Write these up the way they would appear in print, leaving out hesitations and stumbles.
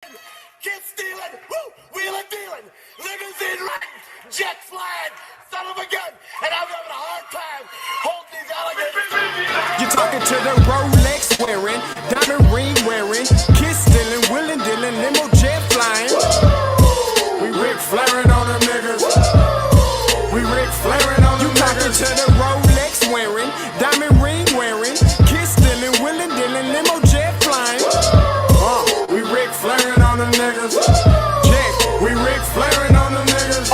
Kids stealing, wheeling dealing, limousine riding, jet flying, son of a gun, and I'm having a hard time holding these alligators. You're talking to the Rolex wearing, diamond ring wearing, kiss stealing, wheeling dealing, limo jet flying. We Ric Flairing on them niggas. We Ric Flairing on them niggas. You talking to the Rolex wearing, diamond ring wearing, kiss stealing, wheeling dealing, limo jet flying. We Ric Flairing on them niggas. Check, we Ric Flairing on them niggas.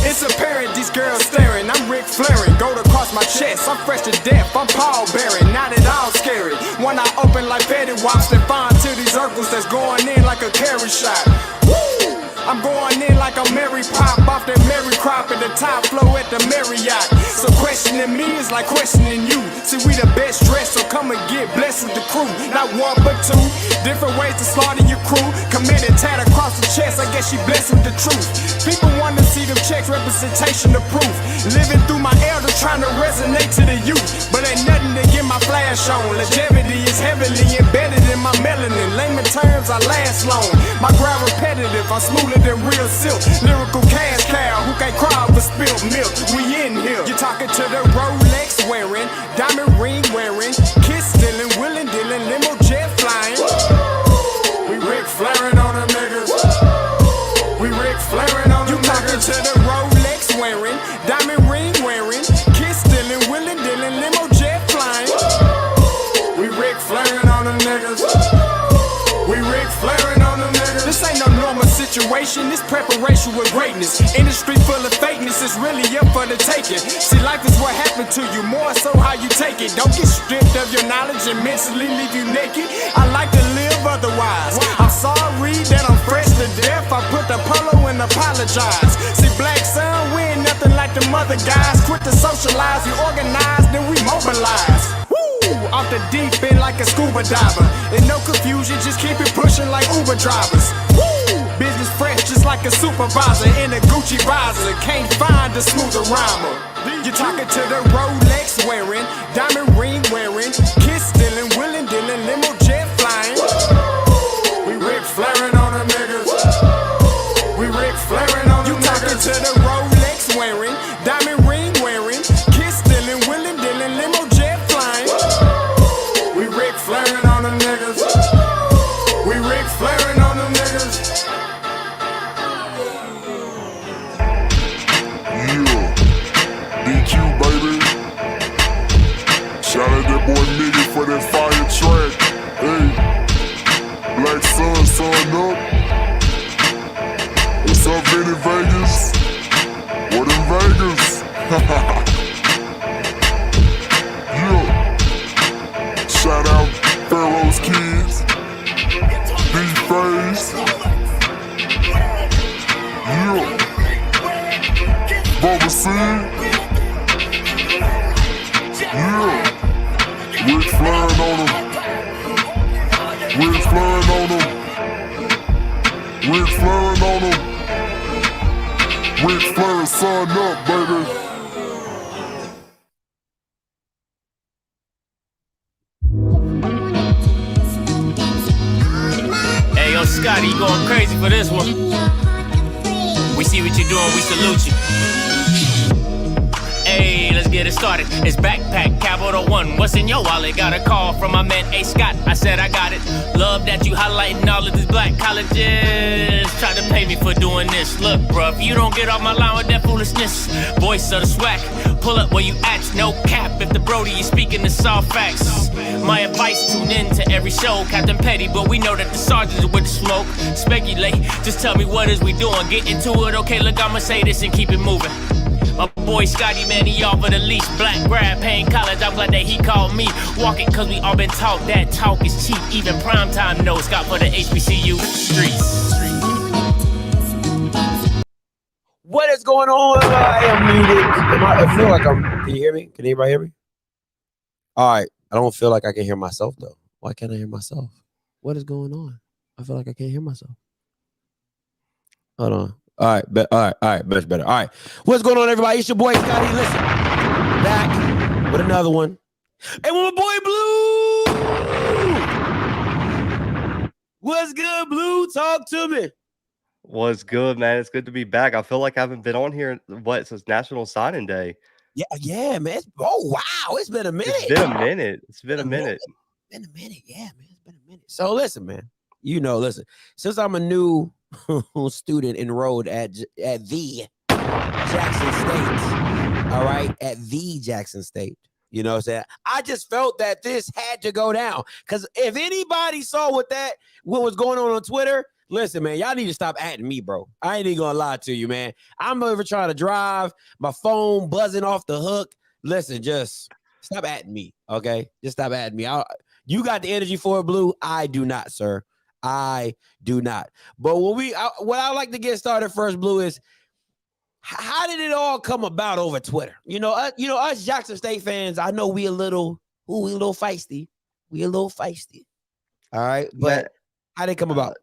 It's apparent these girls staring. I'm Ric Flairing, gold across my chest. I'm fresh to death, I'm Paul Bearing, not at all scary. When I open like Petty Wops, then find to these circles that's going in like a carry shot. Woo! I'm going in like a Mary Pop off that Mary Crop at the top flow at the Marriott. So questioning me is like questioning you. See, we the best dressed, so come and get blessed with the crew. Not one but two, different ways to slaughter your crew. Committed tat across the chest, I guess she blessed with the truth. People want to see them checks, representation of proof. Living through my elders trying to resonate to the youth. But ain't nothing to get my flash on. Longevity is heavily embedded in my melanin. Layman terms, I last long. My grind repetitive, I'm smoother than real silk. Lyrical cash cow who can't cry over spilled milk. We in here. You're talking to the Rolex wearing, diamond ring wearing, kiss stealing, wheeling dealing, limo jet flying. We Ric Flairing on them niggas. We Ric Flairing on them niggas. You talking to the Rolex wearing, diamond ring wearing, kiss stealing, wheeling dealing, limo jet flying. We Ric Flairing on them niggas. We Ric Flairing on them niggas. This ain't no normal situation, this preparation with greatness. Industry full of fakeness, it's really up for the taking. See, life is what happened to you, more so how you take it. Don't get stripped of your knowledge and mentally leave you naked. I like to live otherwise. I'm sorry that I'm fresh to death. I put the polo and apologize. See, Black Sun, we ain't nothing like them other guys. Quit to socialize, we organize, then we mobilize. Off the deep end like a scuba diver. And no confusion, just keep it pushing like Uber drivers. Woo! Business fresh just like a supervisor in a Gucci visor. Can't find a smoother rhymer. You're talking to the Rolex wearing, diamond ring wearing, kiss stealing, wheeling dealing, limo jet flying. We Ric Flairing on them niggas. We Ric Flairing on them niggas. You talking to the Rolex wearing, diamond ring wearing, kiss stealing, wheeling dealing, limo jet flying. We Ric Flairing on them niggas. We Ric Flairing on them niggas. Yeah, DQ baby. Shout out that boy Nigga for that fire track. Hey, Black Sun, sun up. What's up, Vinny Vegas? What in Vegas? Yeah. Shout out Pharaoh's Kids, D-Phase, yeah, Bubba C, yeah, Ric Flairing on them, Ric Flairing on them, Ric Flairing on them, Ric Flairing, sun up, baby. Yo, Scotty, you going crazy for this one. We see what you're doing, we salute you. Hey, let's get it started. It's Backpack Capital One. What's in your wallet? Got a call from my man A. Scott. I said I got it. Love that you highlighting all of these black colleges. Try to pay me for doing this. Look, bruh, if you don't get off my line with that foolishness, voice of the swag, pull up where you at. No cap if the Brody is speaking the soft facts. My advice, tune in to every show. Captain Petty, but we know that the sergeants are with the smoke. Speculate, just tell me what is we doing. Get into it, okay, look, I'ma say this and keep it moving. My boy Scotty, man, he off of the leash. Black grad, paying college, I'm glad that he called me. Walking cause we all been taught that talk is cheap. Even primetime knows Scott for the HBCU streets. What is going on? I am muted. I feel like I'm. Can you hear me? Can anybody hear me? All right. I don't feel like I can hear myself though. Why can't I hear myself? What is going on? I feel like I can't hear myself. Hold on. All right, much better. All right. What's going on, everybody? It's your boy Scotty. Listen, back with another one. And with my boy Blue. What's good, Blue? Talk to me. What's good, man? It's good to be back. I feel like I haven't been on here since National Signing Day. Yeah, man. Oh wow, it's been a minute. It's been a minute. It's been a minute. Been a minute, yeah, man. It's been a minute. So listen, man. Listen. Since I'm a new student enrolled at the Jackson State, all right, at the Jackson State. You know what I'm saying? I just felt that this had to go down. Because if anybody saw what was going on Twitter, listen, man, y'all need to stop atting me, bro. I ain't even gonna lie to you, man. I'm over trying to drive, my phone buzzing off the hook. Listen, just stop atting me, okay? Just stop atting me. You got the energy for it, Blue. I do not, sir. I do not. But what I like to get started first, Blue, is how did it all come about over Twitter? Us Jackson State fans, I know we a little feisty. We a little feisty. All right. But how did it come about?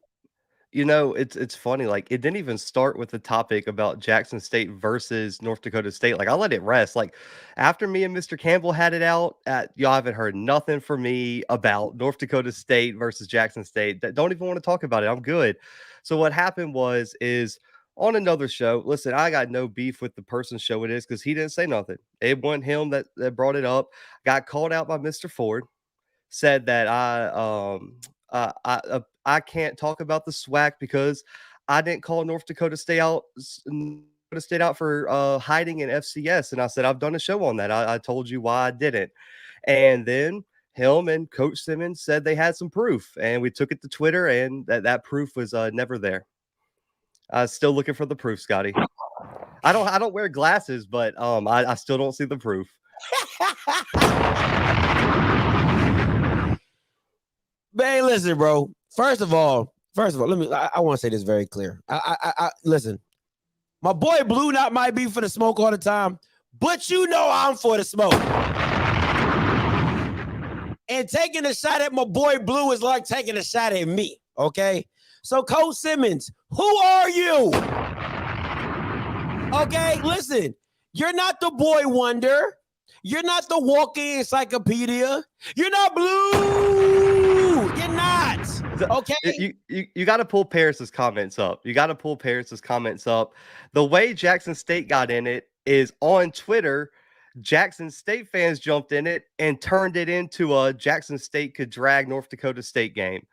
It's funny. Like, it didn't even start with the topic about Jackson State versus North Dakota State. Like, I let it rest. Like, after me and Mr. Campbell had it out, y'all haven't heard nothing from me about North Dakota State versus Jackson State. Don't even want to talk about it. I'm good. So what happened is on another show, listen, I got no beef with the person's show it is because he didn't say nothing. It wasn't him that brought it up. Got called out by Mr. Ford. Said that I can't talk about the SWAC because I didn't call North Dakota State out for hiding in FCS. And I said, I've done a show on that. I told you why I didn't. And then him and Coach Simmons said they had some proof, and we took it to Twitter, and that proof was never there. Still looking for the proof, Scotty. I don't wear glasses, but I still don't see the proof. Man, listen, bro. First of all, I want to say this very clear. I listen. My boy Blue might be for the smoke all the time, but I'm for the smoke. And taking a shot at my boy Blue is like taking a shot at me. Okay. So, Coach Simmons, who are you? Okay, listen. You're not the boy wonder. You're not the walking encyclopedia. You're not Blue. You're not. Okay. You got to pull Paris's comments up. The way Jackson State got in it is on Twitter. Jackson State fans jumped in it and turned it into a Jackson State could drag North Dakota State game.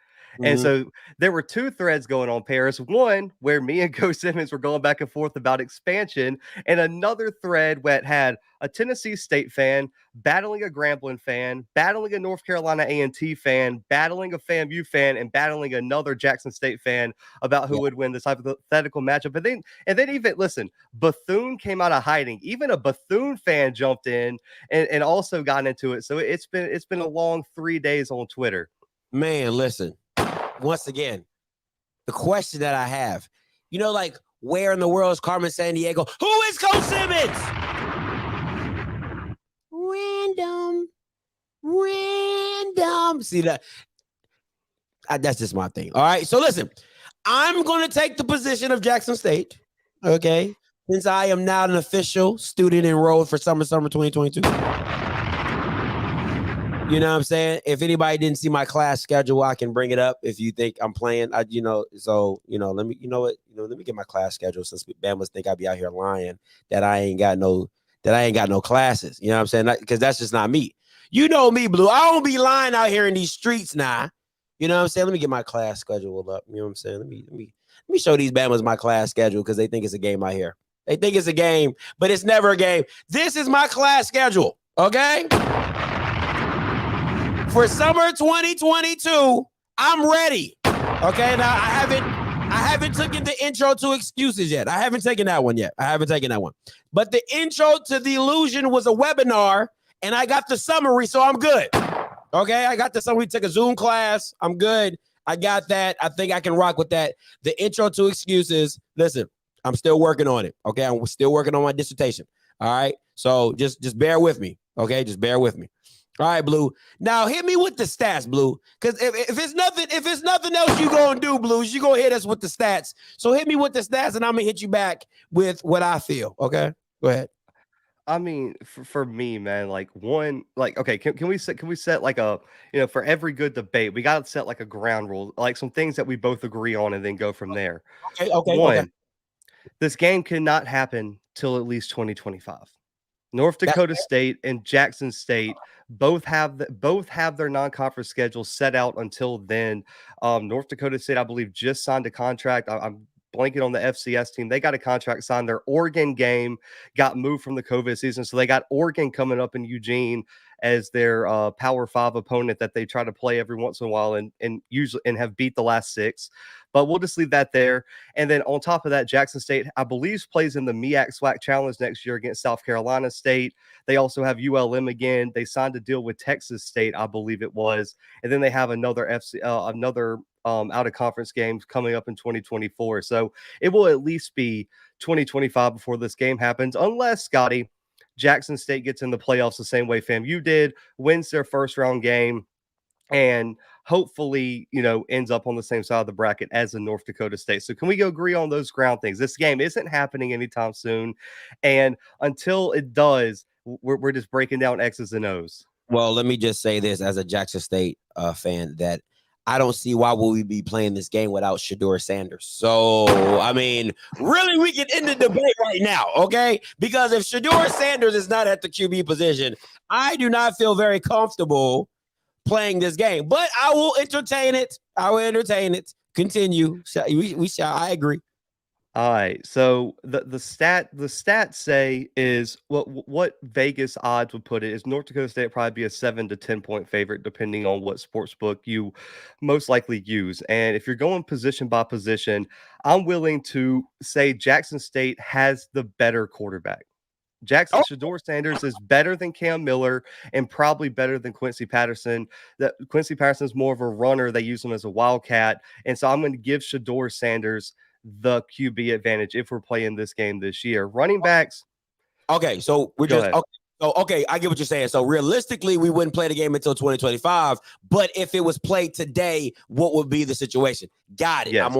And so there were two threads going on, Paris. One where me and Coach Simmons were going back and forth about expansion, and another thread that had a Tennessee State fan battling a Grambling fan, battling a North Carolina A&T fan, battling a FAMU fan, and battling another Jackson State fan about who would win this hypothetical matchup. And then even, listen, Bethune came out of hiding. Even a Bethune fan jumped in and also got into it. So it's been a long 3 days on Twitter. Man, listen. Once again, the question that I have, like, where in the world is Carmen Sandiego? Who is Coach Simmons? Random. See that? That's just my thing. All right. So listen, I'm going to take the position of Jackson State. Okay. Since I am now an official student enrolled for summer 2022. You know what I'm saying? If anybody didn't see my class schedule, I can bring it up if you think I'm playing. Let me get my class schedule since Bama's think I be out here lying that I ain't got no classes. You know what I'm saying? Because that's just not me. You know me, Blue. I don't be lying out here in these streets now. You know what I'm saying? Let me get my class schedule up. You know what I'm saying? Let me show these Bama's my class schedule because they think it's a game out here. They think it's a game, but it's never a game. This is my class schedule. Okay? For summer 2022, I'm ready. Okay, now I haven't taken the intro to excuses yet. I haven't taken that one yet. But the intro to the illusion was a webinar, and I got the summary, so I'm good. Okay, I got the summary. We took a Zoom class. I'm good. I got that. I think I can rock with that. The intro to excuses. Listen, I'm still working on it. Okay, I'm still working on my dissertation. All right, so just bear with me. Okay, just bear with me. All right, Blue. Now hit me with the stats, Blue. Because if it's nothing else you gonna do, Blues, you gonna hit us with the stats. So hit me with the stats, and I'm gonna hit you back with what I feel. Okay, go ahead. I mean, for me, man, like one, like okay, can we set like a for every good debate, we got to set like a ground rule, like some things that we both agree on, and then go from there. Okay. One, this game cannot happen till at least 2025. North That's Dakota State and Jackson State both have their non-conference schedules set out until then. North Dakota State, I believe, just signed a contract. I'm blanking on the FCS team. They got a contract signed. Their Oregon game got moved from the COVID season, so they got Oregon coming up in Eugene as their Power 5 opponent that they try to play every once in a while and usually have beat the last 6. But we'll just leave that there. And then on top of that, Jackson State, I believe, plays in the MEAC SWAC Challenge next year against South Carolina State. They also have ULM again. They signed a deal with Texas State, I believe it was. And then they have another out of conference games coming up in 2024. So it will at least be 2025 before this game happens, unless, Scotty, Jackson State gets in the playoffs the same way FAMU did, wins their first round game, and hopefully, ends up on the same side of the bracket as the North Dakota State. So can we go agree on those ground things? This game isn't happening anytime soon. And until it does, we're just breaking down X's and O's. Well, let me just say this as a Jackson State fan, that I don't see why would we be playing this game without Shedeur Sanders. So, I mean, really, we can end the debate right now, okay? Because if Shedeur Sanders is not at the QB position, I do not feel very comfortable playing this game. But I will entertain it. Continue. We shall. I agree. All right. So the stats say is what Vegas odds would put it is North Dakota State probably be a 7 to 10 point favorite, depending on what sports book you most likely use. And if you're going position by position, I'm willing to say Jackson State has the better quarterback. Shedeur Sanders is better than Cam Miller and probably better than Quincy Patterson. That Quincy Patterson is more of a runner. They use him as a wildcat. And so I'm going to give Shedeur Sanders the QB advantage if we're playing this game this year. Running backs. Okay, so we're just okay. I get what you're saying. So realistically, we wouldn't play the game until 2025. But if it was played today, what would be the situation? Got it. Yes.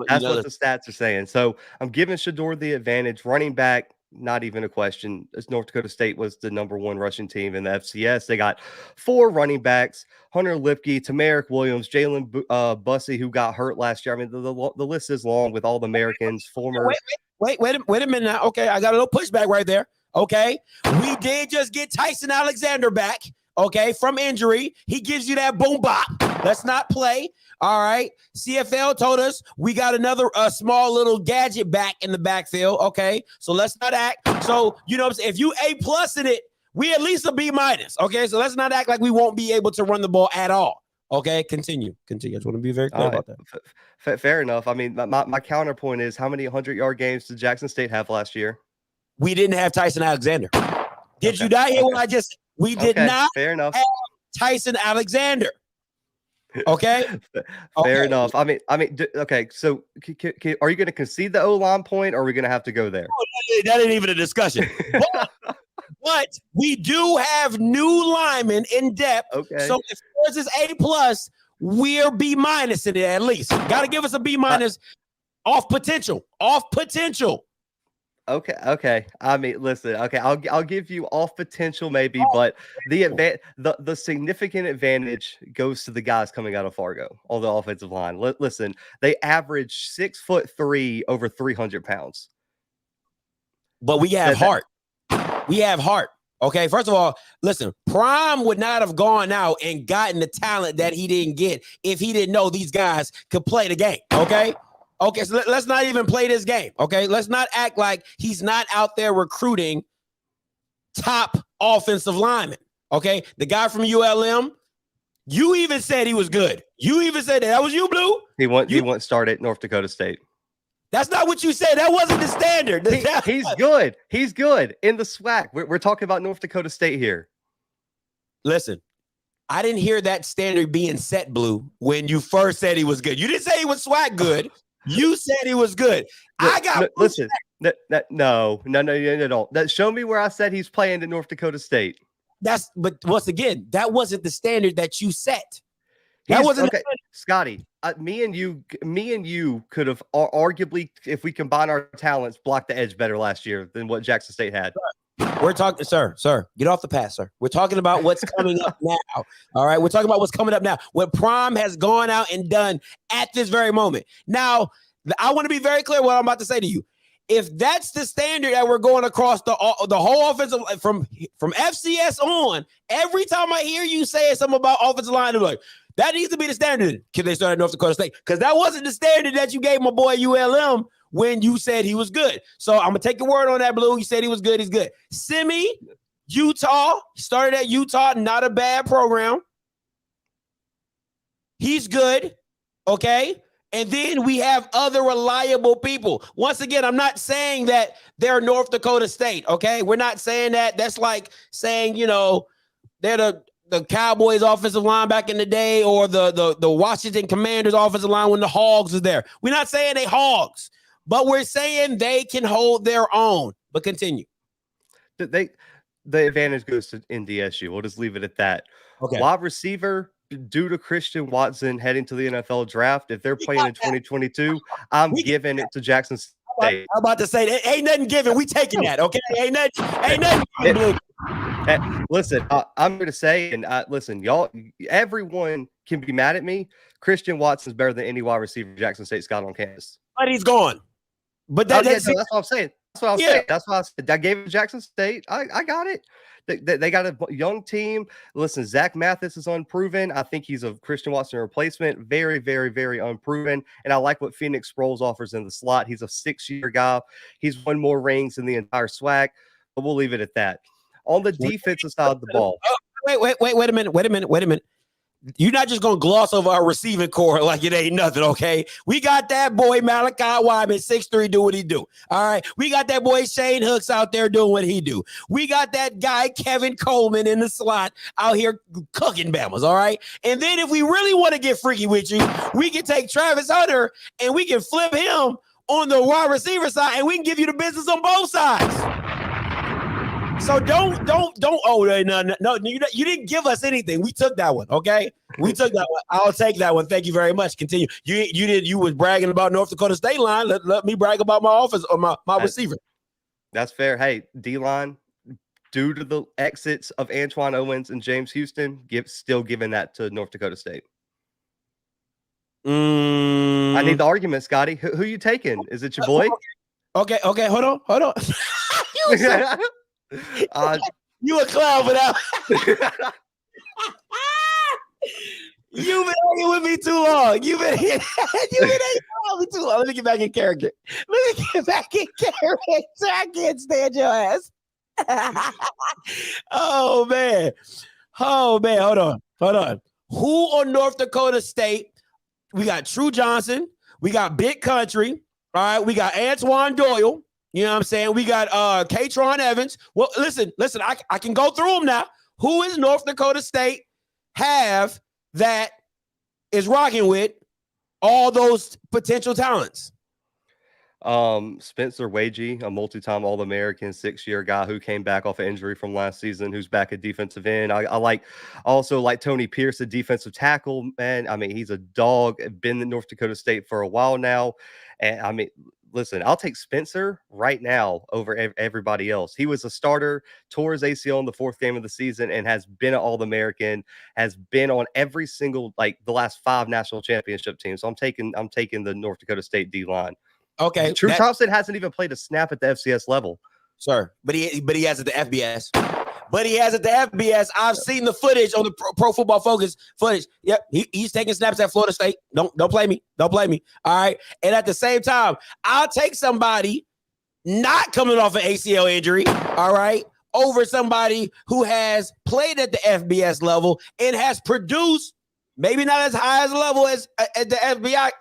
That's what the stats are saying. So I'm giving Shedeur the advantage. Running back, not even a question. As North Dakota State was the number 1 rushing team in the FCS. They got 4 running backs: Hunter Lipke, Tamarick Williams, Jalen Bussey, who got hurt last year. I mean, the list is long with all the Americans. Wait a minute now. Okay, I got a little pushback right there. Okay, we did just get Tyson Alexander back. Okay, from injury. He gives you that boom bop. Let's not play. All right. CFL told us we got another small little gadget back in the backfield. Okay, so let's not act. So, if you A+ in it, we at least a B-. Okay, so let's not act like we won't be able to run the ball at all. Okay, continue. I just want to be very clear about that. Fair enough. I mean, my counterpoint is, how many 100-yard games did Jackson State have last year? We didn't have Tyson Alexander. Did you not hear what I just? We did not have Tyson Alexander. Okay. Fair enough. I mean, okay. So, are you going to concede the O-line point, or are we going to have to go there? That ain't even a discussion. But we do have new linemen in depth. Okay. So if yours is A+, we're B- in it at least. Got to give us a B- off potential. Okay. I mean, listen. Okay, I'll give you off potential maybe, but the significant advantage goes to the guys coming out of Fargo on the offensive line. Listen, they average 6'3", over 300 pounds. But we have heart. We have heart. Okay, first of all, listen, Prime would not have gone out and gotten the talent that he didn't get if he didn't know these guys could play the game. Okay, so let's not even play this game, okay? Let's not act like he's not out there recruiting top offensive linemen, okay? The guy from ULM, you even said he was good. You even said that. That was you, Blue? He won't start at North Dakota State. That's not what you said. That wasn't the standard. He's good. He's good in the SWAC. We're talking about North Dakota State here. Listen, I didn't hear that standard being set, Blue, when you first said he was good. You didn't say he was SWAC good. You said he was good. Listen. No. Show me where I said he's playing at North Dakota State. But once again, that wasn't the standard that you set. That wasn't okay, Scotty. Me and you could have arguably, if we combine our talents, blocked the edge better last year than what Jackson State had. We're talking, sir, get off the pass, sir. We're talking about what's coming up now. All right. We're talking about what's coming up now. What Prime has gone out and done at this very moment. Now, I want to be very clear what I'm about to say to you. If that's the standard that we're going across the whole offensive from FCS on, every time I hear you say something about offensive line, I'm like, that needs to be the standard. Can they start at North Dakota State? Because that wasn't the standard that you gave my boy ULM when you said he was good. So I'm going to take your word on that, Blue. You said he was good. He's good. Simi, Utah, started at Utah, not a bad program. He's good, okay? And then we have other reliable people. Once again, I'm not saying that they're North Dakota State, okay? We're not saying that. That's like saying, they're the Cowboys offensive line back in the day or the Washington Commanders offensive line when the Hogs is there. We're not saying they Hogs. But we're saying they can hold their own. But continue. The advantage goes to NDSU. We'll just leave it at that. Okay. Wide receiver, due to Christian Watson heading to the NFL draft, if they're playing in 2022, I'm giving it to Jackson State. I'm about to say, there ain't nothing given. We taking that, okay? Ain't nothing. Listen, I'm going to say, and listen, y'all, everyone can be mad at me. Christian Watson's better than any wide receiver Jackson State's got on campus. But he's gone. But that's what I'm saying. That's what I'm saying. That's why I said I gave it to Jackson State. I got it. They got a young team. Listen, Zach Mathis is unproven. I think he's a Christian Watson replacement. Very, very, very unproven. And I like what Phoenix Sproles offers in the slot. He's a 6-year guy. He's won more rings than the entire SWAC. But we'll leave it at that. On the defensive side of the ball. Wait a minute. You're not just going to gloss over our receiving core like it ain't nothing, okay? We got that boy Malachi Wyman, 6'3", do what he do, all right? We got that boy Shane Hooks out there doing what he do. We got that guy Kevin Coleman in the slot out here cooking Bamas, all right? And then if we really want to get freaky with you, we can take Travis Hunter and we can flip him on the wide receiver side and we can give you the business on both sides. So don't. Oh no! You didn't give us anything. We took that one. Okay, we took that one. I'll take that one. Thank you very much. Continue. You was bragging about North Dakota State line. Let me brag about my offense or my receiver. That's fair. Hey, D-line, due to the exits of Antoine Owens and James Houston, still giving that to North Dakota State. I need the argument, Scotty. Who you taking? Is it your boy? Okay. Hold on. You a clown for that. You've been hanging with me too long. You've been hanging with me too long. Let me get back in character. I can't stand your ass. Oh man. Hold on. Who on North Dakota State? We got True Johnson. We got Big Country. All right. We got Antoine Doyle. You know what I'm saying? We got Katron Evans. Well, listen, I can go through them now. Who is North Dakota State have that is rocking with all those potential talents? Spencer Wagee, a multi-time All-American, 6-year guy who came back off an injury from last season, who's back at defensive end. I also like Tony Pierce, a defensive tackle, man. I mean, he's a dog, been in North Dakota State for a while now. And I mean, listen, I'll take Spencer right now over everybody else. He was a starter, tore his ACL in the 4th game of the season, and has been an All-American, has been on every single, the last 5 national championship teams. So I'm taking the North Dakota State D-line. Okay. True Thompson hasn't even played a snap at the FCS level. Sir, but he has at the FBS. I've seen the footage on the Pro Football Focus footage. Yep, he's taking snaps at Florida State. Don't play me. All right. And at the same time, I'll take somebody not coming off an ACL injury. All right, over somebody who has played at the FBS level and has produced. Maybe not as high as level as the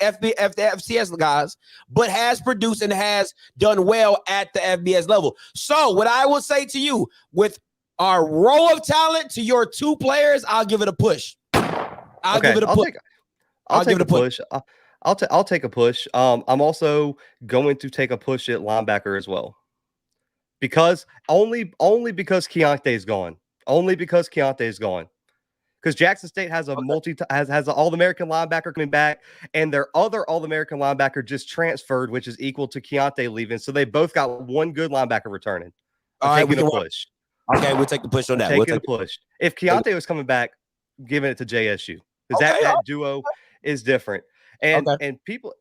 FCS guys, but has produced and has done well at the FBS level. So what I will say to you, with our row of talent to your 2 players, I'll give it a push. I'll give it a push. I'll take a push. I'll take a push. I'm also going to take a push at linebacker as well, because only because Keontae's gone. Because Jackson State has a has an All-American linebacker coming back, and their other All-American linebacker just transferred, which is equal to Keontae leaving. So they both got one good linebacker returning. I'm taking a push. Okay, we'll take the push on that. Taking the push. If Keontae was coming back, giving it to JSU because that duo is different. And people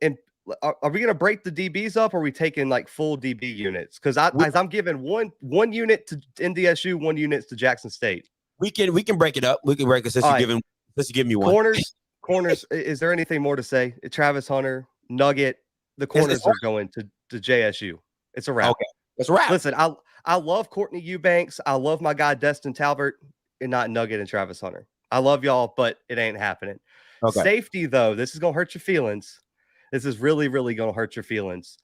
are we gonna break the DBs up? Or are we taking like full DB units? Because I'm giving one unit to NDSU, one unit to Jackson State. We can break it up. We can break it since you give me one. Corners. Is there anything more to say? Travis Hunter, Nugget, the corners are going to JSU. It's a wrap. Okay, it's a wrap. Listen, I love Courtney Eubanks. I love my guy Destin Talbert, and not Nugget and Travis Hunter. I love y'all, but it ain't happening. Okay. Safety, though, this is gonna hurt your feelings. This is really, really gonna hurt your feelings.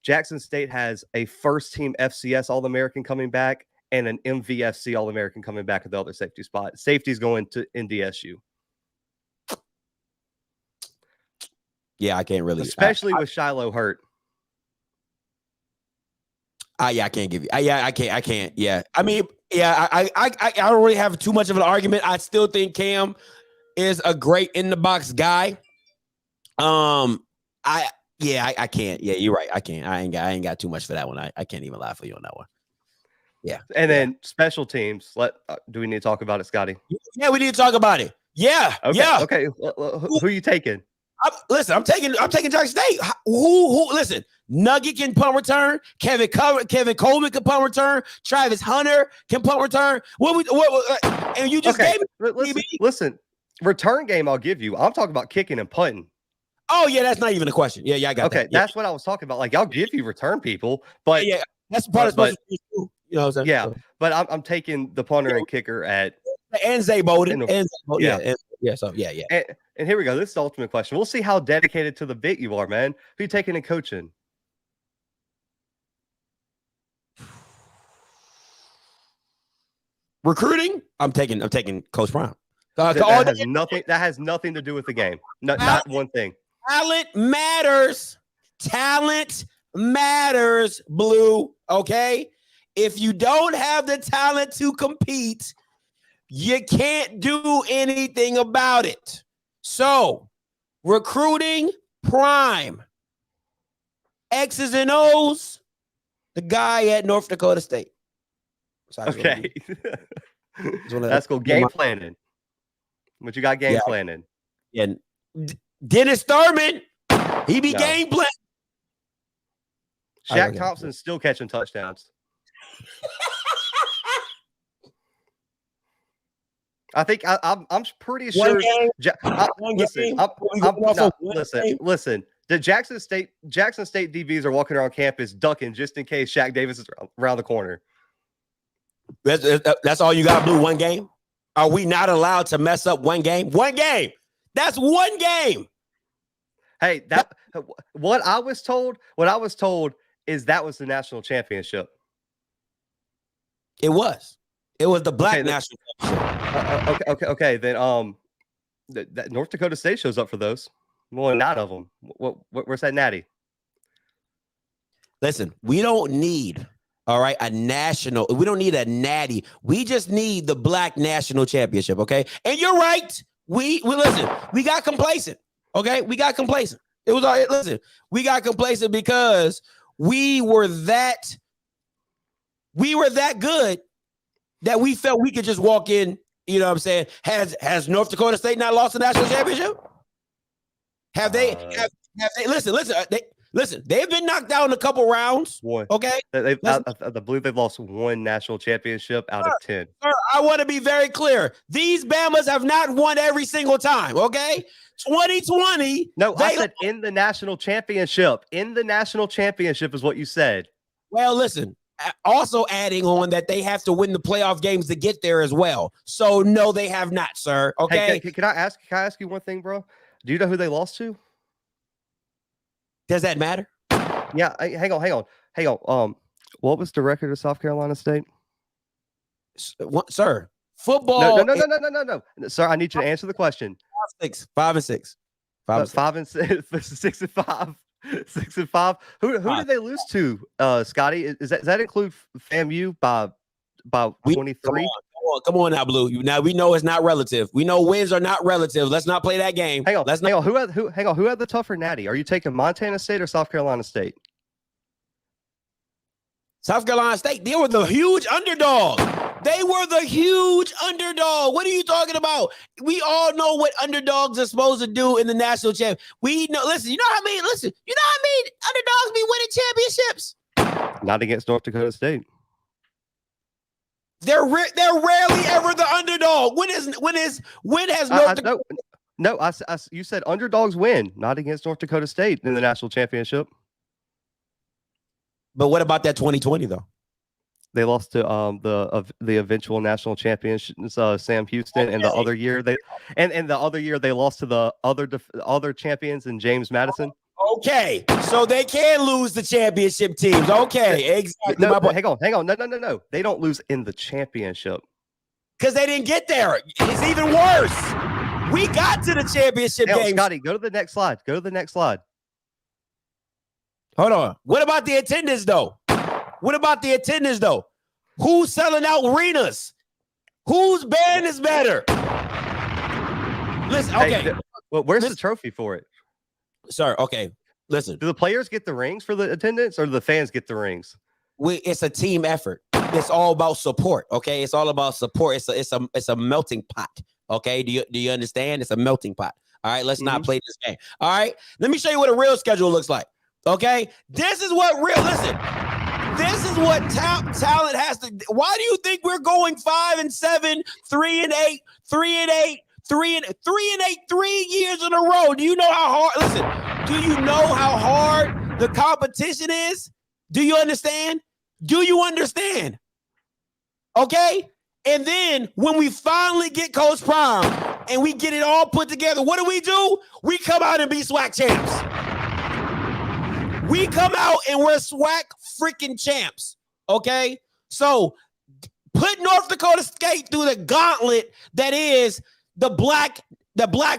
Jackson State has a first-team FCS All-American coming back and an MVFC All-American coming back at the other safety spot. Safety's going to NDSU. Yeah, I can't really, especially with Shiloh hurt. Yeah, I can't give you. I can't. Yeah, I mean, yeah, I don't really have too much of an argument. I still think Cam is a great in the box guy. I can't. Yeah, you're right. I can't. I ain't got too much for that one. I can't even lie for you on that one. Yeah. And then special teams. Do we need to talk about it, Scotty? Yeah, we need to talk about it. Yeah. Okay. Yeah. Okay. Who are you taking? I'm taking Jackson State. Who? Listen, Nugget can punt return. Kevin Coleman can punt return. Travis Hunter can punt return. And you just gave me. Listen, return game I'll give you. I'm talking about kicking and punting. Oh yeah, that's not even a question. Yeah, I got that. Okay, that's what I was talking about. Like I'll give you return people, but yeah, that's part of special teams too. You know what I'm saying? Yeah, but I'm taking the punter and kicker at and Zay Bowden. And here we go. This is the ultimate question. We'll see how dedicated to the bit you are, man. Who you taking and coaching? Recruiting? I'm taking Coach Brown. That has nothing to do with the game. Not one thing. Talent matters. Talent matters, Blue. Okay? If you don't have the talent to compete, you can't do anything about it. So, recruiting, prime, X's and O's, the guy at North Dakota State. Okay. That's cool. Game planning. What you got game planning? Yeah. Dennis Thurman, he be game planning. Shaq Thompson's still catching touchdowns. I think I'm pretty sure. Listen. The Jackson State DBs are walking around campus ducking just in case Shaq Davis is around the corner. That's all you got, Blue. One game? Are we not allowed to mess up one game? One game. That's one game. Hey, what I was told is that was the national championship. It was the black national championship. Okay. Then that North Dakota State shows up for those. Well, not of them. Where's that natty? Listen, we don't need a national. We don't need a natty. We just need the black national championship. Okay, and you're right. We listen. We got complacent. Okay, we got complacent. It was all. Listen, we got complacent because we were that good that we felt we could just walk in. You know what I'm saying? Has North Dakota State not lost the national championship? Have they? Listen. They've been knocked down in a couple rounds. One. Okay. I believe they've lost one national championship out of 10. Sir, I want to be very clear. These Bamas have not won every single time. Okay. 2020. No, I said in the national championship. In the national championship is what you said. Well, listen. Also adding on that they have to win the playoff games to get there as well. So no, they have not, sir. Okay. Hey, can I ask you one thing, bro? Do you know who they lost to? Does that matter? Yeah. Hang on. What was the record of South Carolina State? What, sir? Football. No. Sir, I need you to answer the question. 5 and 6. 5 and 6. 6 and 5. 6 and 5. Who did they lose to? Scotty, does that include FAMU by 23? Come on now, Blue. Now we know it's not relative. We know wins are not relative. Let's not play that game. Hang on. Who had the tougher natty? Are you taking Montana State or South Carolina State? South Carolina State. They were the huge underdog. They were the huge underdog. What are you talking about? We all know what underdogs are supposed to do in the national champ. We know. Listen, you know how I mean. Listen, you know how I mean. Underdogs be winning championships. Not against North Dakota State. They're rarely ever the underdog. When has North Dakota? No, you said underdogs win, not against North Dakota State in the national championship. But what about that 2020 though? They lost to the eventual national champions, Sam Houston, and the other year they lost to the other champions in James Madison. Okay, so they can lose the championship teams. Okay, exactly. No, hang on. No. They don't lose in the championship because they didn't get there. It's even worse. We got to the championship game. Scotty, go to the next slide. Hold on. What about the attendance though? Who's selling out arenas? Whose band is better? Listen, okay. Hey, well, where's the trophy for it? Sir, okay. Listen. Do the players get the rings for the attendance, or do the fans get the rings? It's a team effort. It's all about support. Okay, it's all about support. It's a melting pot. Okay, do you understand? It's a melting pot. All right, let's not play this game. All right, let me show you what a real schedule looks like. Okay, this is what talent has to. Why do you think we're going 5-7, 3-8, 3-8, 3-8, 3 years in a row? Do you know how hard? Listen, do you know how hard the competition is? Do you understand? Okay, and then when we finally get Coach Prime and we get it all put together, what do? We come out and be SWAC champs. We come out and we're SWAC freaking champs. Okay, so put North Dakota State through the gauntlet that is the black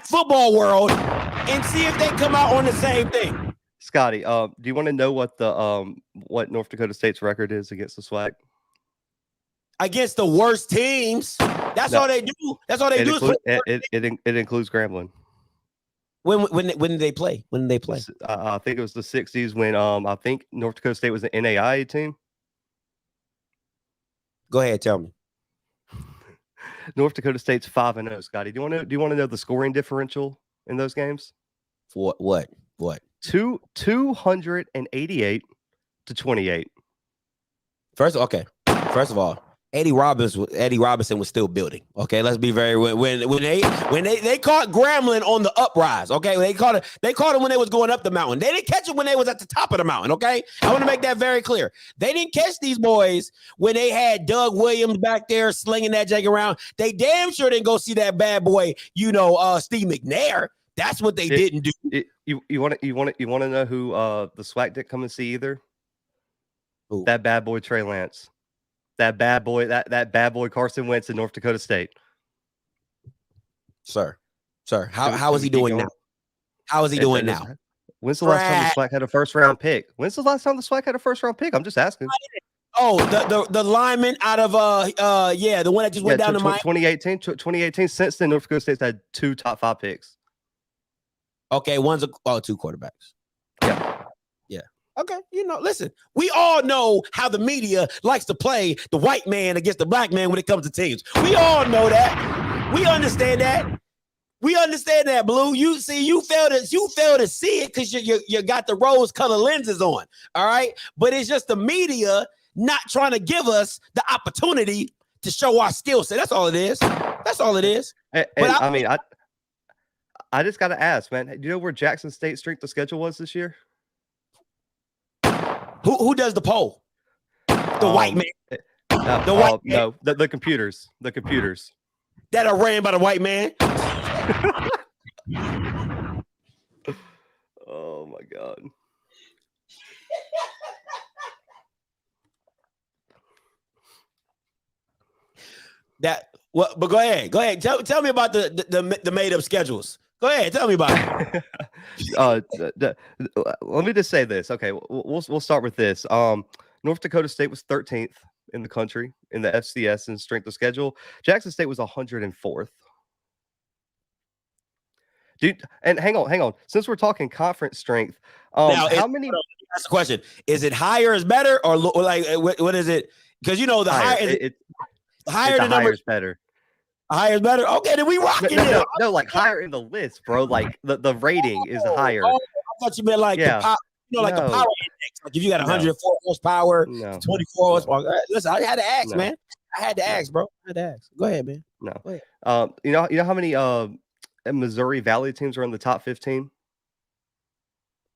football world and see if they come out on the same thing. Scotty, do you want to know what the what North Dakota State's record is against the SWAC? Against the worst teams. That's all they do. It includes Grambling. When did they play? I think it was the 60s when I think North Dakota State was an NAIA team. Go ahead, tell me. North Dakota State's 5-0. Scotty, do you want to know the scoring differential in those games? For what? 288 to 28. First of all, Eddie Robinson was still building. Okay, let's be very when they caught Grambling on the uprise. Okay, they caught him when they was going up the mountain. They didn't catch him when they was at the top of the mountain. Okay, I want to make that very clear. They didn't catch these boys when they had Doug Williams back there slinging that jig around. They damn sure didn't go see that bad boy, Steve McNair. That's what they didn't do. You want to know who the SWAC didn't come and see either? Who? That bad boy Trey Lance. That bad boy Carson Wentz in North Dakota State. Sir, how is he doing now? How is he doing now? When's the last time the SWAC had a first round pick? I'm just asking. Oh, the lineman out of the one that just went down to Miami. 2018. Since then, North Dakota State's had 2 top 5 picks. Okay, 2 quarterbacks. Yeah. Okay, listen, we all know how the media likes to play the white man against the black man when it comes to teams. We all know that. We understand that. Blue. You fail to see it because you got the rose-colored lenses on. All right, but it's just the media not trying to give us the opportunity to show our skill set. That's all it is. And I just got to ask, man. Do you know where Jackson State's strength of schedule was this year? Who does the poll? The white man. The computers. The computers that are ran by the white man. Oh my God. But go ahead. Tell me about the made up schedules. Go ahead, tell me about it. Let me just say this. Okay, we'll start with this. North Dakota State was 13th in the country in the FCS in strength of schedule. Jackson State was 104th. Dude, and hang on. Since we're talking conference strength, how many? That's the question. Is it higher is better, or like what is it? Because the higher. Higher the number. Higher's better. Higher is better. Okay, then we rocking it. No, like higher in the list, bro. Like the rating is higher. Oh, I thought you meant like the power, like the power index. Like if you got 104 horsepower, 24 horsepower. Listen, I had to ask, man. I had to ask, bro. I had to ask. Go ahead, man. No. You know how many Missouri Valley teams are in the top 15?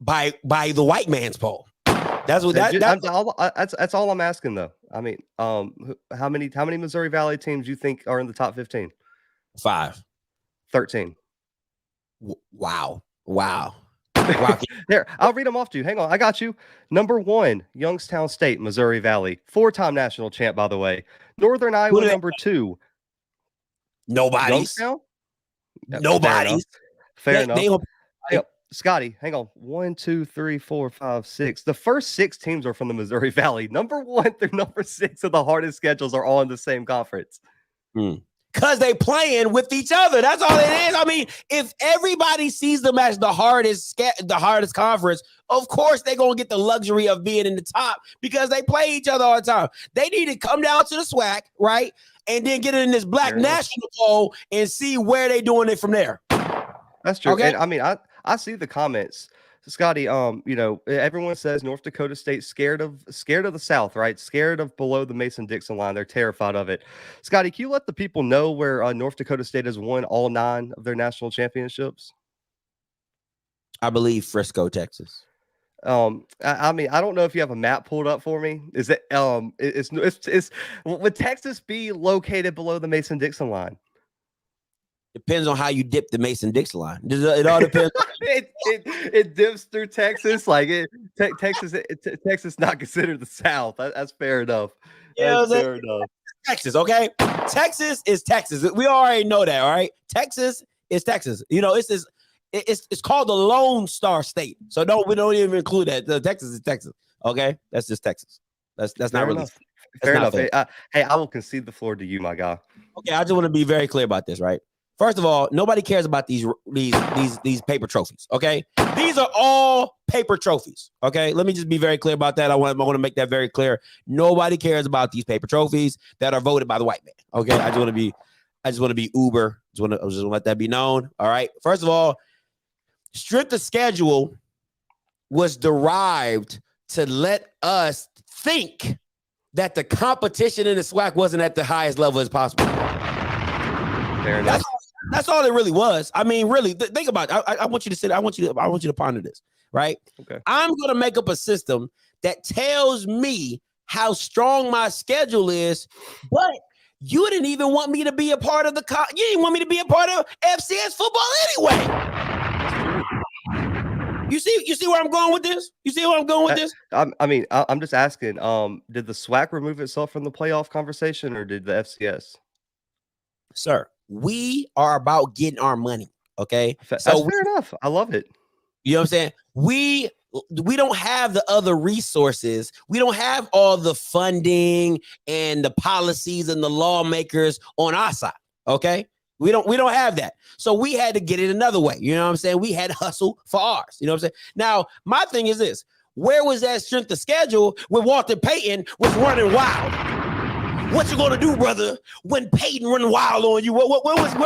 By the white man's poll. That's what that's all I'm asking though. I mean, how many Missouri Valley teams you think are in the top 15? 5. 13. Wow. Wow. There, I'll read them off to you. Hang on, I got you. Number 1, Youngstown State, Missouri Valley, 4-time national champ, by the way. Northern Iowa, number 2. Nobody's. Youngstown? Nobody's. Fair enough. Scotty, hang on. 1, 2, 3, 4, 5, 6. The first 6 teams are from the Missouri Valley. Number 1 through number 6 of the hardest schedules are all in the same conference. Because they playing with each other. That's all it is. I mean, if everybody sees them as the hardest conference, of course they're going to get the luxury of being in the top because they play each other all the time. They need to come down to the SWAC, right? And then get in this black national poll and see where they doing it from there. That's true. Okay? And I mean, I see the comments. Scotty, you know, everyone says North Dakota State scared of the South, right? Scared of below the Mason-Dixon line. They're terrified of it. Scotty, can you let the people know where North Dakota State has won all 9 of their national championships? I believe Frisco, Texas. I mean, I don't know if you have a map pulled up for me. Is it it's would Texas be located below the Mason-Dixon line? Depends on how you dip the Mason-Dixon line. It all depends. It dips through Texas, like Texas not considered the South. That's fair enough. That's fair enough. Texas, okay. Texas is Texas. We already know that, all right. Texas is Texas. You know, it's called the Lone Star State. So we don't even include that. The Texas is Texas. Okay, that's just Texas. That's not really fair enough. Hey, I will concede the floor to you, my guy. Okay, I just want to be very clear about this, right? First of all, nobody cares about these paper trophies. Okay, these are all paper trophies. Okay, let me just be very clear about that. I want to make that very clear. Nobody cares about these paper trophies that are voted by the white man. Okay, I just want to be uber. I just want to let that be known. All right. First of all, strength of schedule was derived to let us think that the competition in the SWAC wasn't at the highest level as possible. Fair enough. That's all it really was. I mean, really, think about it. I want you to sit. I want you to ponder this, right? Okay. I'm going to make up a system that tells me how strong my schedule is, but you didn't even want me to be a part of you didn't want me to be a part of FCS football anyway. You see where I'm going with this? You see where I'm going with this? I'm just asking. Did the SWAC remove itself from the playoff conversation, or did the FCS? Sir, we are about getting our money. Okay, so that's fair enough. I love it. You know what I'm saying? We don't have the other resources. We don't have all the funding and the policies and the lawmakers on our side. Okay. We don't have that. So we had to get it another way. You know what I'm saying? We had to hustle for ours. You know what I'm saying? Now, my thing is this. Where was that strength of schedule when Walter Payton was running wild? What you gonna do, brother, when Payton running wild on you? Where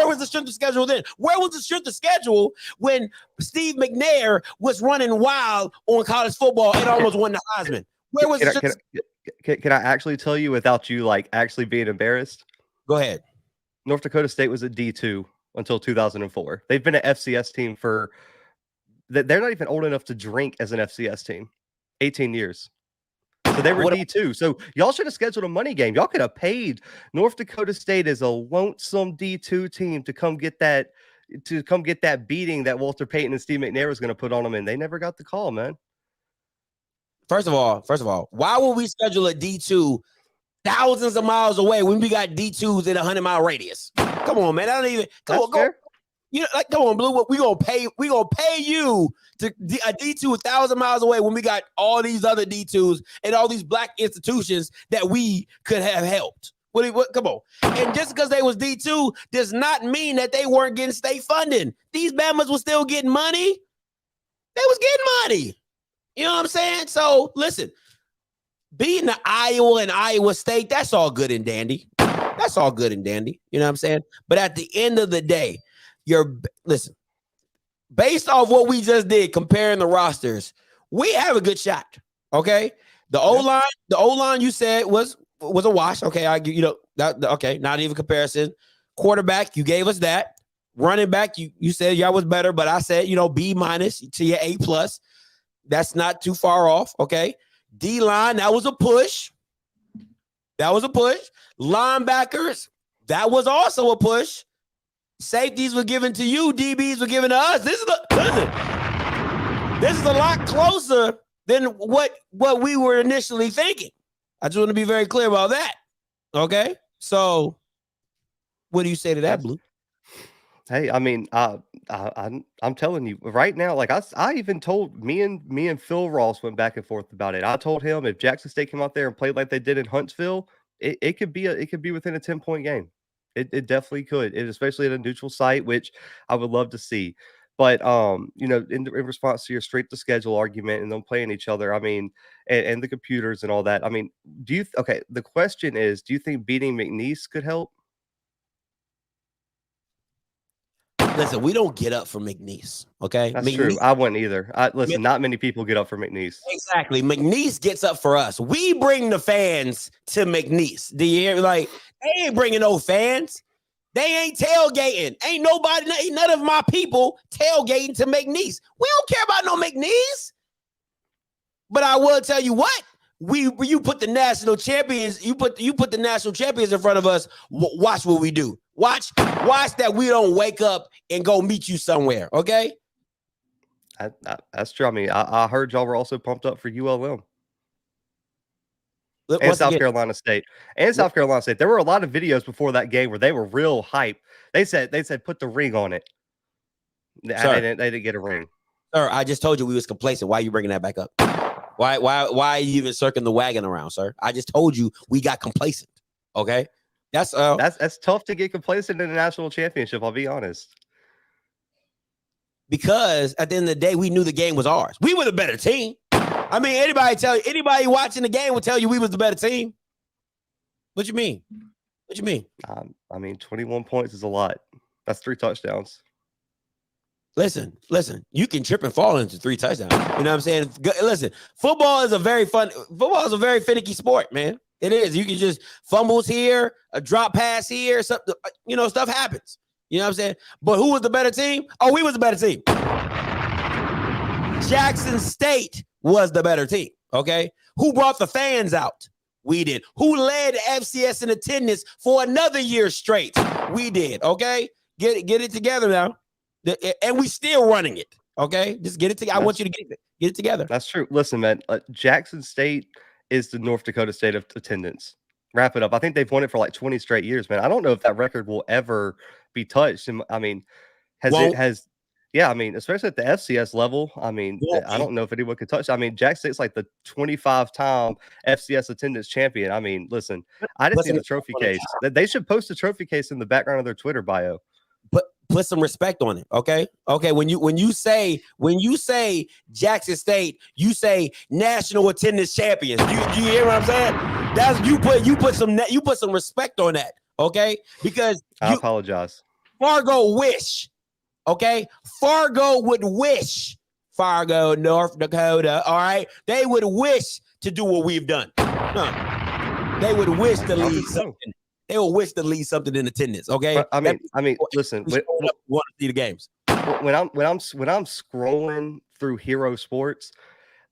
was the strength of schedule then? Where was the strength of schedule when Steve McNair was running wild on college football and almost won the Heisman? Where was Can I actually tell you without you like actually being embarrassed? Go ahead. North Dakota State was a D2 until 2004. They've been an FCS team they're not even old enough to drink as an FCS team. 18 years. So they were D2. So y'all should have scheduled a money game. Y'all could have paid North Dakota State as a lonesome D2 team to come get that beating that Walter Payton and Steve McNair was going to put on them, and they never got the call, man. First of all, why would we schedule a D2 thousands of miles away when we got D2s in a 100-mile radius? Come on, man. I don't even come on. You know, like, come on, Blue. We gonna pay you to a D2 1,000 miles away when we got all these other D2s and all these black institutions that we could have helped. What? Come on. And just because they was D2 does not mean that they weren't getting state funding. These Bamas were still getting money. They was getting money. You know what I'm saying? So listen, beating the Iowa and Iowa State, that's all good and dandy. That's all good and dandy. You know what I'm saying? But at the end of the day, listen, based off what we just did, comparing the rosters, we have a good shot. Okay. The O-line you said was a wash. Okay. Okay. Not even comparison. Quarterback, you gave us that. Running back, you said y'all was better, but I said, B- to your A+. That's not too far off. Okay. D-line, that was a push. Linebackers, that was also a push. Safeties were given to you. DBs were given to us. This is a lot closer than what we were initially thinking. I just want to be very clear about that. Okay. So what do you say to that, Blue? Hey, I mean, I'm telling you right now, like I even told me and Phil Ross went back and forth about it. I told him if Jackson State came out there and played like they did in Huntsville, it could be within a 10-point game. It definitely could, especially at a neutral site, which I would love to see. But in response to your straight to schedule argument and them playing each other, I mean, and the computers and all that. I mean, the question is, do you think beating McNeese could help? Listen, we don't get up for McNeese, okay? That's true. I wouldn't either. Not many people get up for McNeese. Exactly. McNeese gets up for us. We bring the fans to McNeese. Do you hear? Like, they ain't bringing no fans. They ain't tailgating. Ain't none of my people tailgating to McNeese. We don't care about no McNeese. But I will tell you what. You put the national champions, you put the national champions in front of us. Watch what we do. Watch that we don't wake up and go meet you somewhere. Okay, that's true. I mean, I heard y'all were also pumped up for ULM and Carolina State. South Carolina State. There were a lot of videos before that game where they were real hype. They said put the ring on it. They didn't get a ring. Sir, I just told you we was complacent. Why are you bringing that back up? Why are you even circling the wagon around, sir? I just told you we got complacent. Okay, that's tough to get complacent in a national championship. I'll be honest. Because at the end of the day, we knew the game was ours. We were the better team. I mean, anybody watching the game will tell you we was the better team. What you mean? I mean, 21 points is a lot. That's 3 touchdowns. Listen, you can trip and fall into 3 touchdowns. You know what I'm saying? Listen, football is a very finicky sport, man. It is. You can just fumbles here, a drop pass here, something, stuff happens. You know what I'm saying? But who was the better team? Oh, we was the better team. Jackson State was the better team, okay? Who brought the fans out? We did. Who led FCS in attendance for another year straight? We did, okay? Get it together now. And we still running it. Okay, just get it together. I want you to get it together. That's true. Listen, man, Jackson State is the North Dakota State of attendance. Wrap it up. I think they've won it for like 20 straight years, man. I don't know if that record will ever be touched. I mean, I mean, especially at the FCS level. I mean, I don't know if anyone could touch. I mean, Jackson State's like the 25-time FCS attendance champion. I mean, listen, I just need a trophy case. They should post a trophy case in the background of their Twitter bio. Put some respect on it, okay? Okay, when you say Jackson State, you say national attendance champions. You hear what I'm saying? That's you put some respect on that, okay? Because I apologize. Fargo wish, okay? Fargo would wish North Dakota, all right? They would wish to do what we've done. They would wish to lead something. They will wish to leave something in attendance. Okay. But, I mean, listen. Want to see the games. When I'm scrolling through Hero Sports,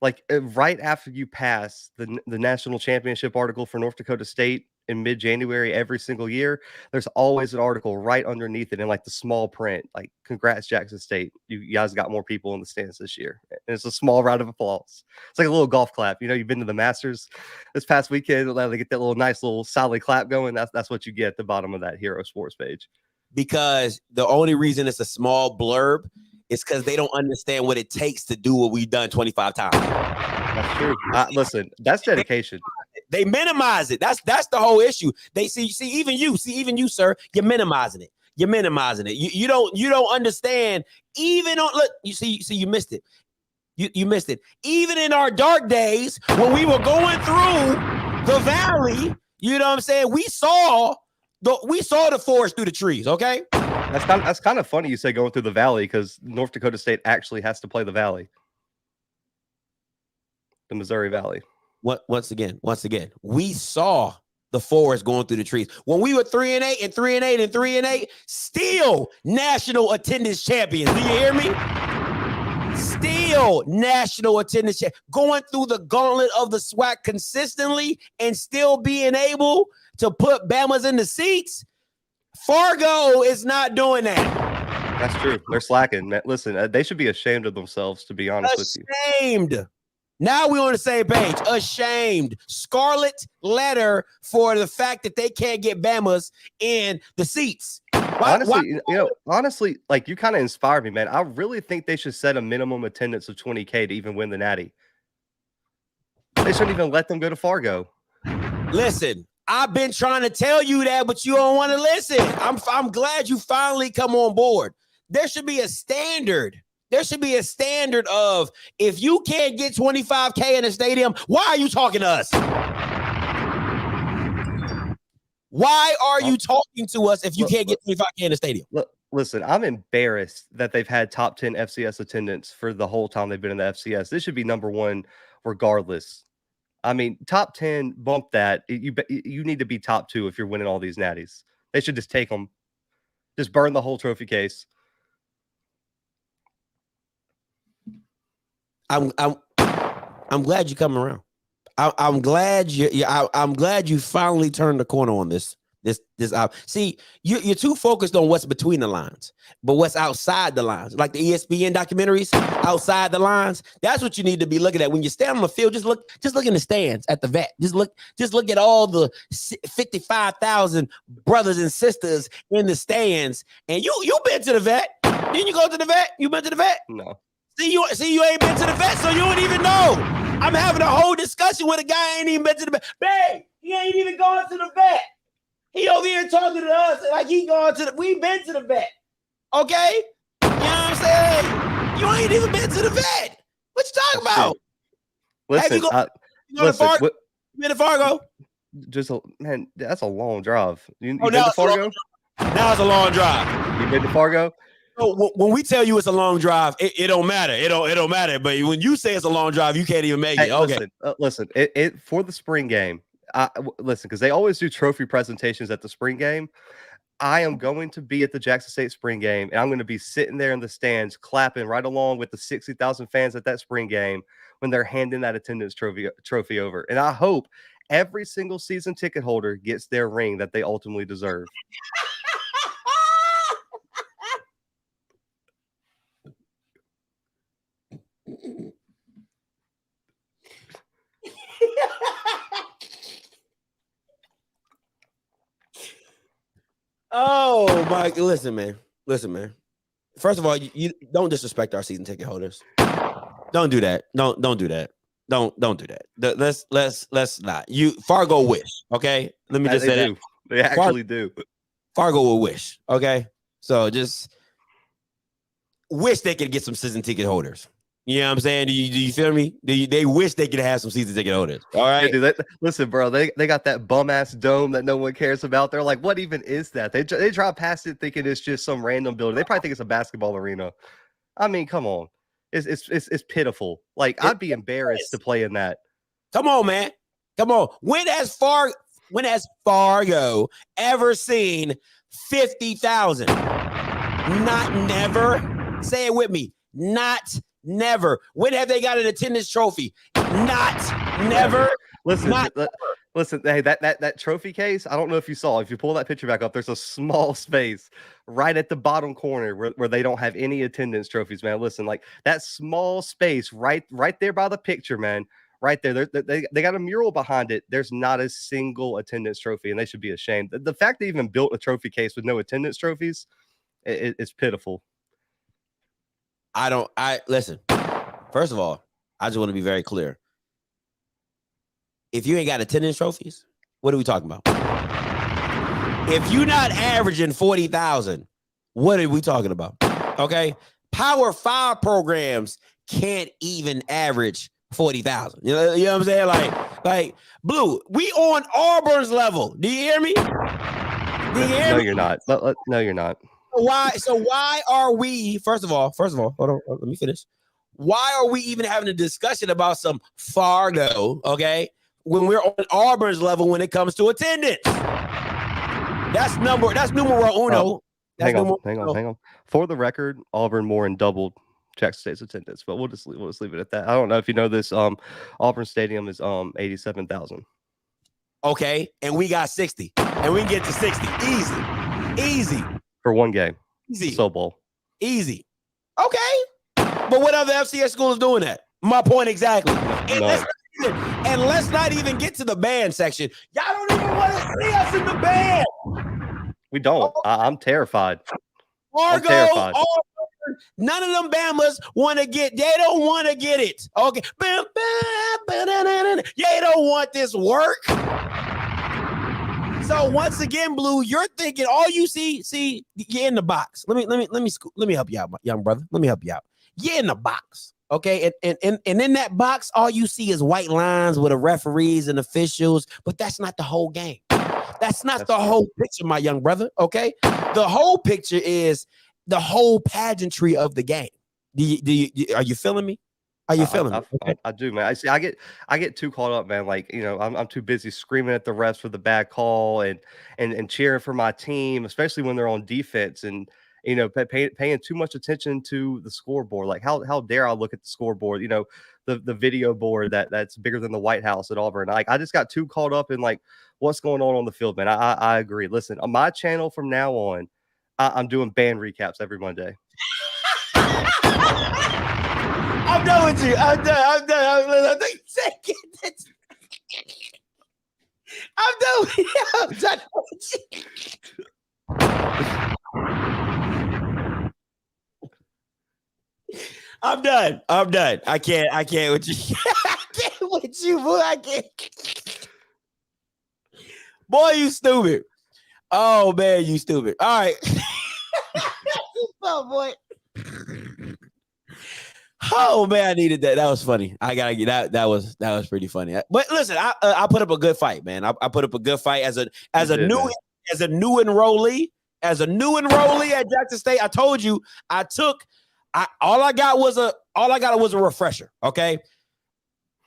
like right after you pass the national championship article for North Dakota State in mid-January every single year, there's always an article right underneath it in like the small print, like "Congrats, Jackson State! You guys got more people in the stands this year." And it's a small round of applause. It's like a little golf clap. You've been to the Masters this past weekend. They get that little nice little solid clap going. That's what you get at the bottom of that Hero Sports page. Because the only reason it's a small blurb is because they don't understand what it takes to do what we've done 25 times. That's true. Listen, that's dedication. They minimize it. That's the whole issue. They see even you, sir, you're minimizing it. You don't understand. Even on look, you missed it. You missed it. Even in our dark days when we were going through the valley, you know what I'm saying? We saw We saw the forest through the trees, okay? That's kind of funny you say going through the valley because North Dakota State actually has to play the valley. The Missouri Valley. Once again, we saw the forest going through the trees. When we were 3-8 and 3-8 and 3-8, still national attendance champions. Do you hear me? Still national attendance going through the gauntlet of the SWAC consistently and still being able to put Bamas in the seats. Fargo is not doing that. That's true. They're slacking. Man. Listen, they should be ashamed of themselves, to be honest with you. Ashamed. Now we're on the same page. Ashamed. Scarlet letter for the fact that they can't get Bamas in the seats. Honestly, like you kind of inspired me, man. I really think they should set a minimum attendance of 20K to even win the Natty. They shouldn't even let them go to Fargo. Listen, I've been trying to tell you that, but you don't want to listen. I'm glad you finally come on board. There should be a standard. There should be a standard of if you can't get 25K in a stadium, why are you talking to us? Why are you talking to us if you can't get 25K in the stadium? Look, listen, I'm embarrassed that they've had top 10 FCS attendance for the whole time they've been in the FCS. This should be number one regardless. I mean, top 10, bump that. You need to be top 2 if you're winning all these natties. They should just take them. Just burn the whole trophy case. I'm glad you come around. I'm glad I'm glad you finally turned the corner on this out. See, you're too focused on what's between the lines, but what's outside the lines, like the ESPN documentaries, outside the lines. That's what you need to be looking at when you stand on the field. Just look in the stands at the vet. Just look at all the 55,000 brothers and sisters in the stands. And you been to the vet? Didn't you go to the vet? You been to the vet? No. See, you ain't been to the vet, so you don't even know. I'm having a whole discussion with a guy ain't even been to the vet. Babe, he ain't even gone to the vet. He over here talking to us like he gone to the. We been to the vet, okay? You know what I'm saying? You ain't even been to the vet. What you talking about? Listen, you been to Fargo? You been to Fargo? Man, that's a long drive. You been now to Fargo? Now it's a long drive. You been to Fargo? When we tell you it's a long drive, it don't matter. It don't matter. But when you say it's a long drive, you can't even make it. Okay. Listen. It for the spring game. Listen, because they always do trophy presentations at the spring game. I am going to be at the Jackson State spring game, and I'm going to be sitting there in the stands clapping right along with the 60,000 fans at that spring game when they're handing that attendance trophy over. And I hope every single season ticket holder gets their ring that they ultimately deserve. Oh my! Listen, man. First of all, you don't disrespect our season ticket holders. Don't do that. Don't do that. Don't do that. Let's not. Fargo wish. Okay. Let me just say that they actually do. Fargo will wish. Okay. So just wish they could get some season ticket holders. You know what I'm saying? Do you feel me? They wish they could have some season ticket holders. All right. Yeah, dude, listen, bro. They got that bum ass dome that no one cares about. They're like, what even is that? They drive past it thinking it's just some random building. They probably think it's a basketball arena. I mean, come on. It's pitiful. Like I'd be embarrassed to play in that. Come on, man. Come on. When has Fargo ever seen 50,000? Not never. Say it with me. Not never. When have they got an attendance trophy? Not never. Listen, not listen. Hey, that trophy case. I don't know if you saw. If you pull that picture back up, there's a small space right at the bottom corner where they don't have any attendance trophies, man. Listen, like that small space right there by the picture, man. Right there, they got a mural behind it. There's not a single attendance trophy, and they should be ashamed. The fact they even built a trophy case with no attendance trophies, it's pitiful. Listen, first of all, I just want to be very clear. If you ain't got attendance trophies, what are we talking about? If you're not averaging 40,000, what are we talking about? Okay. Power 5 programs can't even average 40,000. You know what I'm saying? Like Blue, we on Auburn's level. Do you hear me? No, you're not. No, you're not. Why? So why are we? First of all, hold on. Let me finish. Why are we even having a discussion about some Fargo? Okay, when we're on Auburn's level when it comes to attendance. That's numero uno. Hang on. For the record, Auburn more than doubled Jackson State's attendance, but we'll just leave it at that. I don't know if you know this. Auburn Stadium is 87,000. Okay, and we got 60, and we can get to 60 easy for one game. Easy, Soul Bowl. Easy. Okay, but what other FCS school is doing that? My point exactly. And let's not even get to the band section. Y'all don't even want to see us in the band. We don't. I'm terrified. Fargo, Auburn, none of them Bamas want to get. They don't want to get it. Okay. They don't want this work. So once again, Blue, you're thinking all you see, you're in the box. Let me help you out, young brother. Let me help you out. You're in the box. Okay, and in that box, all you see is white lines with the referees and officials, but that's not the whole game. That's not the whole picture, my young brother. Okay, the whole picture is the whole pageantry of the game. Are you feeling me? Are you feeling me? Okay. I do, man. I get too caught up, man. Like, you know, I'm too busy screaming at the refs for the bad call and cheering for my team, especially when they're on defense and. You know, paying too much attention to the scoreboard. Like, how dare I look at the scoreboard? You know, the video board that's bigger than the White House at Auburn. Like, I just got too caught up in like what's going on the field, man. I agree. Listen, on my channel from now on, I'm doing band recaps every Monday. I'm done with you. I'm done. I'm done with you. I'm done. I can't with you. I can't with you, boy. I can't. Boy, you stupid. Oh man, you stupid. All right. Oh boy. Oh man, I needed that. That was funny. I gotta get that. That was pretty funny. But listen, I put up a good fight, man. I put up a good fight as a new enrollee at Jackson State. I told you all I got was a refresher. Okay.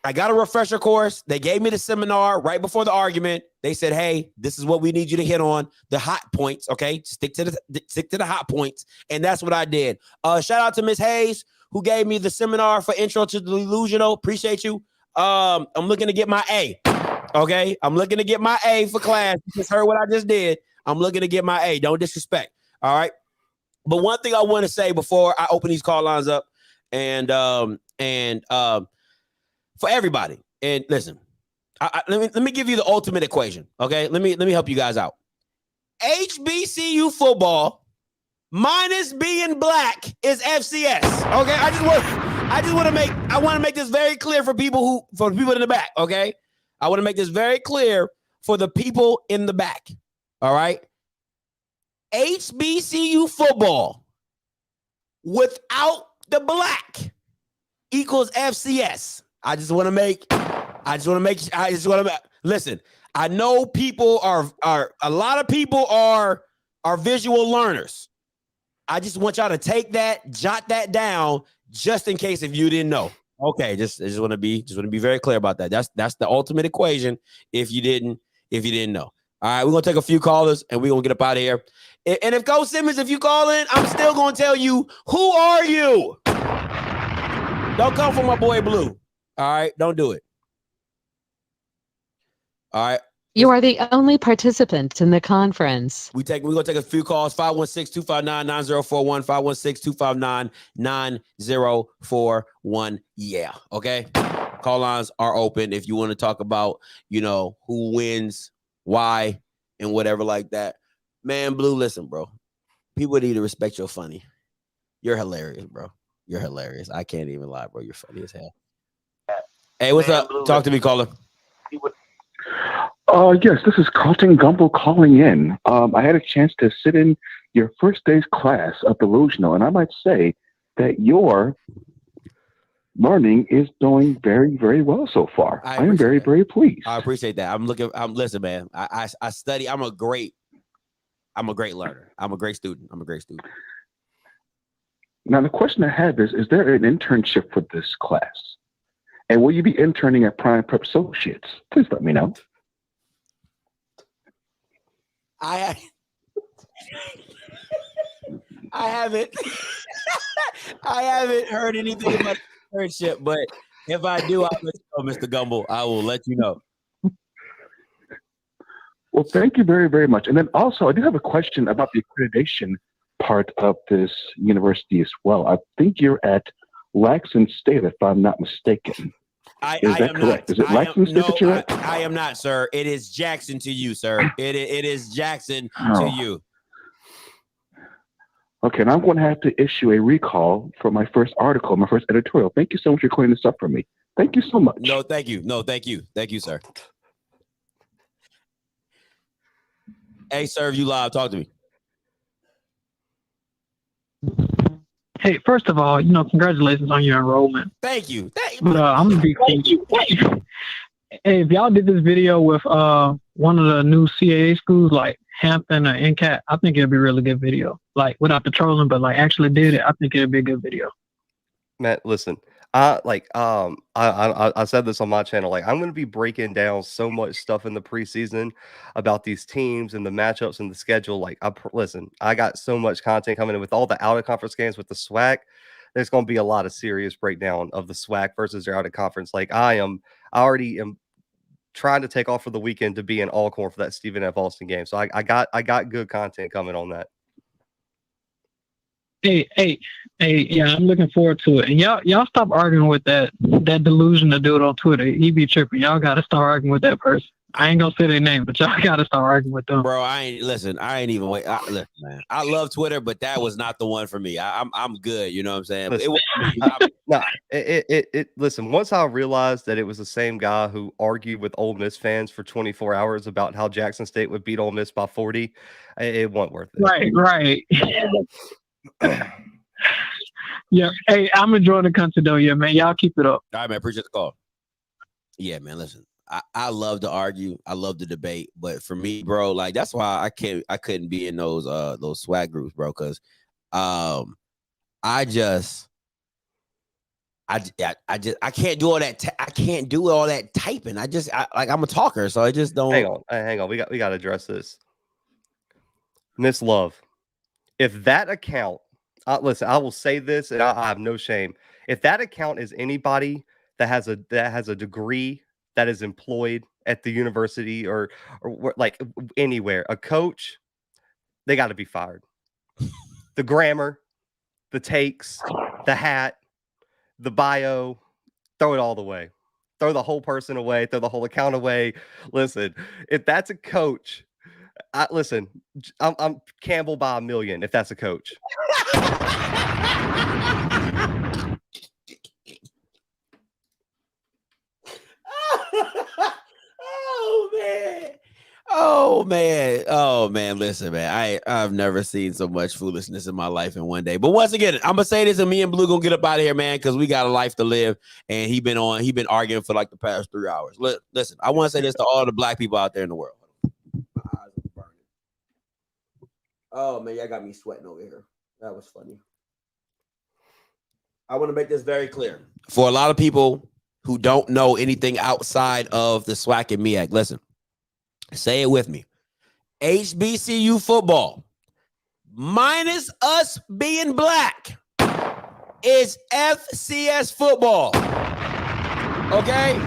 I got a refresher course. They gave me the seminar right before the argument. They said, hey, this is what we need you to hit on, the hot points. Okay. Stick to the hot points. And that's what I did. Shout out to Miss Hayes, who gave me the seminar for Intro to Delusional. Appreciate you. I'm looking to get my A. Okay. I'm looking to get my A for class. You just heard what I just did. I'm looking to get my A. Don't disrespect. All right. But one thing I want to say before I open these call lines up and for everybody. And listen, let me give you the ultimate equation. Okay. Let me help you guys out. HBCU football minus being black is FCS. Okay. I want to make this very clear for the people in the back. Okay. I want to make this very clear for the people in the back. All right. HBCU football without the black equals FCS. Listen, I know people a lot of people are visual learners. I just want y'all to take that, jot that down just in case if you didn't know. Okay, just want to be very clear about that. That's the ultimate equation if you didn't know. All right, we're gonna take a few callers and we're gonna get up out of here. And if Coach Simmons, if you call in, I'm still gonna tell you, who are you? Don't come for my boy Blue. All right, don't do it. All right. You are the only participant in the conference. We're gonna take a few calls. 516-259-9041, 516-259-9041. Yeah. Okay. Call lines are open if you want to talk about, who wins, why, and whatever like that. Man, Blue, listen, bro. People need to respect your funny. You're hilarious, bro. You're hilarious. I can't even lie, bro. You're funny as hell. Hey, what's up? Blue, Talk to me, caller. Yes, this is Carlton Gumble calling in. I had a chance to sit in your first day's class of Delusional, and I might say that your learning is doing very, very well so far. I am very, very pleased. I appreciate that. Listen, man. I study. I'm a great I'm a great learner. I'm a great student. Now, the question I have is there an internship for this class? And will you be interning at Prime Prep Associates? Please let me know. I haven't I haven't heard anything about the internship, but if I do, I'll let you know, Mr. Gumble. I will let you know. Well, thank you very, very much. And then also, I do have a question about the accreditation part of this university as well. I think you're at Laxton State, if I'm not mistaken. Is that correct? Is it Laxton State that you're at? I am not, sir. It is Jackson to you, sir. It is Jackson to you. Okay, and I'm going to have to issue a recall for my first article, my first editorial. Thank you so much for clearing this up for me. Thank you so much. No, thank you. No, thank you. Thank you, sir. Hey, sir, you live. Talk to me. Hey, first of all, congratulations on your enrollment. Thank you. But I'm gonna be cool. Hey, if y'all did this video with one of the new CAA schools like Hampton or NCAT, I think it'd be a really good video. Like without the trolling, but like actually did it, I think it'd be a good video. Matt, listen, I said this on my channel. Like, I'm going to be breaking down so much stuff in the preseason about these teams and the matchups and the schedule. Like, listen, I got so much content coming in with all the out of conference games with the SWAC. There's going to be a lot of serious breakdown of the SWAC versus their out of conference. Like, I already am trying to take off for the weekend to be in Alcorn for that Stephen F. Austin game. So I got good content coming on that. Hey, yeah, I'm looking forward to it. And y'all stop arguing with that delusional dude on Twitter. He be tripping. Y'all gotta start arguing with that person. I ain't gonna say their name, but y'all gotta start arguing with them. Bro, I ain't even wait. Listen, man. I love Twitter, but that was not the one for me. I'm good, you know what I'm saying? Listen, listen, once I realized that it was the same guy who argued with Ole Miss fans for 24 hours about how Jackson State would beat Ole Miss by 40, it wasn't worth it. Right. Yeah, hey, I'm enjoying the content though, yeah, man. Y'all keep it up. All right, man. Appreciate the call. Yeah, man. Listen, I love to argue. I love to debate, but for me, bro, like that's why I couldn't be in those SWAC groups, bro, because I can't do all that. I can't do all that typing. I'm a talker, so I just don't. Hang on. We got to address this. Miss Love. If that account, listen, I will say this, and I have no shame. If that account is anybody that has a degree that is employed at the university or like anywhere, a coach, they got to be fired. The grammar, the takes, the hat, the bio, throw it all away. Throw the whole person away. Throw the whole account away. Listen, if that's a coach. Listen, I'm Campbell by a million if that's a coach. Oh man. Listen, man, I've never seen so much foolishness in my life in one day. But once again, I'm gonna say this, and me and Blue gonna get up out of here, man, because we got a life to live. And he been arguing for like the past 3 hours. Listen, I want to say this to all the black people out there in the world. Oh man, y'all got me sweating over here. That was funny. I want to make this very clear for a lot of people who don't know anything outside of the SWAC and MEAC. Listen, say it with me. HBCU football, minus us being black, is FCS football. Okay?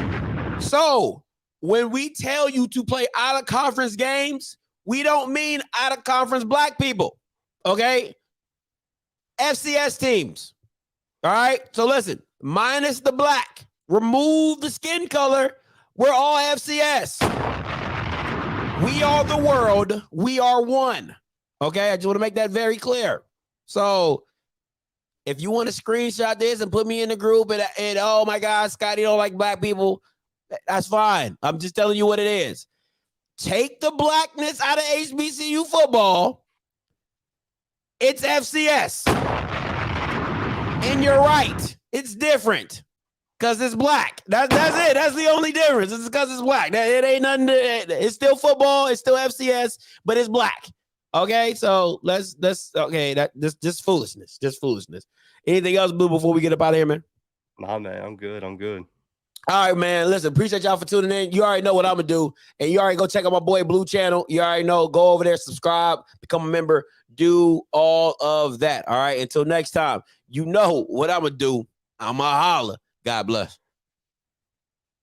So when we tell you to play out of conference games, we don't mean out of conference black people, okay? FCS teams, all right? So listen, minus the black, remove the skin color, we're all FCS. We are the world, we are one, okay? I just want to make that very clear. So if you want to screenshot this and put me in the group and oh my God, Scotty don't like black people, that's fine. I'm just telling you what it is. Take the blackness out of HBCU football. It's FCS. And you're right. It's different because it's black. That's it. That's the only difference. It's because it's black. It ain't nothing. It's still football. It's still FCS, but it's black. Okay, so let's okay, that this foolishness. Just foolishness. Anything else, Blue, before we get up out of here, man? Nah, man, I'm good. All right, man. Listen, appreciate y'all for tuning in. You already know what I'm gonna do, and you already go check out my boy Blue channel. You already know. Go over there, subscribe, become a member, do all of that. All right. Until next time, you know what I'm gonna do. I'm gonna holler. God bless.